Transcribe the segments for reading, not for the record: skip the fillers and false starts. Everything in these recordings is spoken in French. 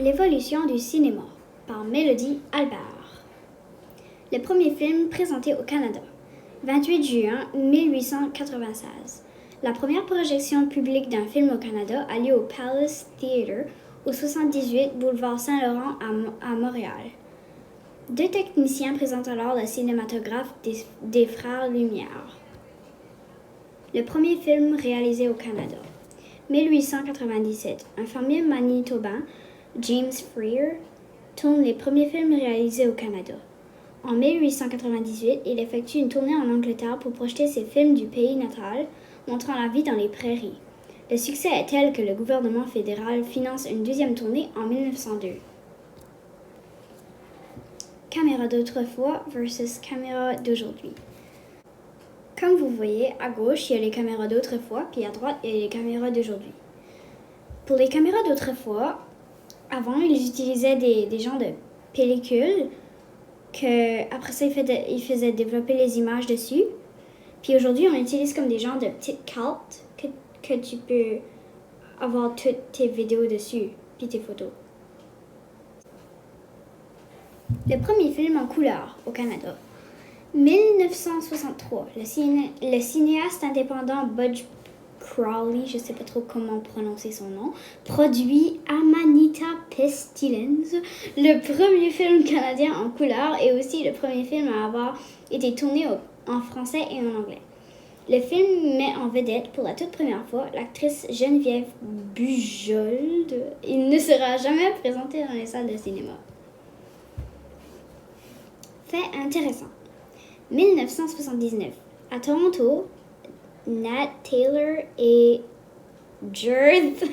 L'évolution du cinéma par Mélodie Albert. Le premier film présenté au Canada. 28 juin 1896. La première projection publique d'un film au Canada a lieu au Palace Theatre au 78 boulevard Saint-Laurent à Montréal. Deux techniciens présentent alors le cinématographe des Frères Lumière. Le premier film réalisé au Canada. 1897. Un fermier manitobain, James Freer, tourne les premiers films réalisés au Canada. En 1898, il effectue une tournée en Angleterre pour projeter ses films du pays natal, montrant la vie dans les prairies. Le succès est tel que le gouvernement fédéral finance une deuxième tournée en 1902. Caméra d'autrefois versus caméra d'aujourd'hui. Comme vous voyez, à gauche, il y a les caméras d'autrefois, puis à droite, il y a les caméras d'aujourd'hui. Pour les caméras d'autrefois, avant, ils utilisaient des genres de pellicules que après ça, ils faisaient développer les images dessus. Puis aujourd'hui, on utilise comme des genres de petites cartes que tu peux avoir toutes tes vidéos dessus, puis tes photos. Le premier film en couleur au Canada. 1963, le cinéaste indépendant Bud Crowley, je ne sais pas trop comment prononcer son nom, produit Amanita Pestilens, le premier film canadien en couleur et aussi le premier film à avoir été tourné en français et en anglais. Le film met en vedette pour la toute première fois l'actrice Geneviève Bujold. Il ne sera jamais présenté dans les salles de cinéma. Fait intéressant. 1979. À Toronto, Nat Taylor et Jarth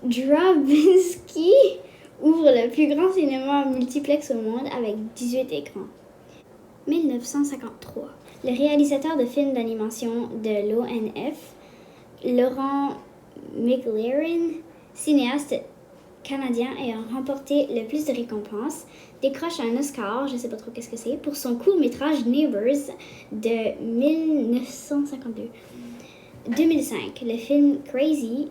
Drabinski ouvrent le plus grand cinéma multiplex au monde avec 18 écrans. 1953. Le réalisateur de films d'animation de l'ONF, Laurent McLaren, cinéaste canadien ayant remporté le plus de récompenses, décroche un Oscar, je ne sais pas trop qu'est-ce que c'est, pour son court-métrage Neighbors de 1952. 2005, le film Crazy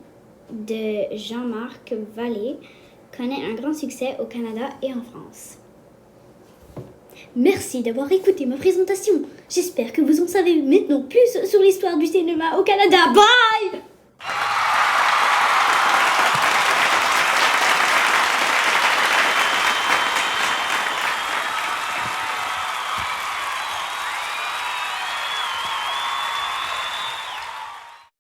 de Jean-Marc Vallée connaît un grand succès au Canada et en France. Merci d'avoir écouté ma présentation. J'espère que vous en savez maintenant plus sur l'histoire du cinéma au Canada. Bye!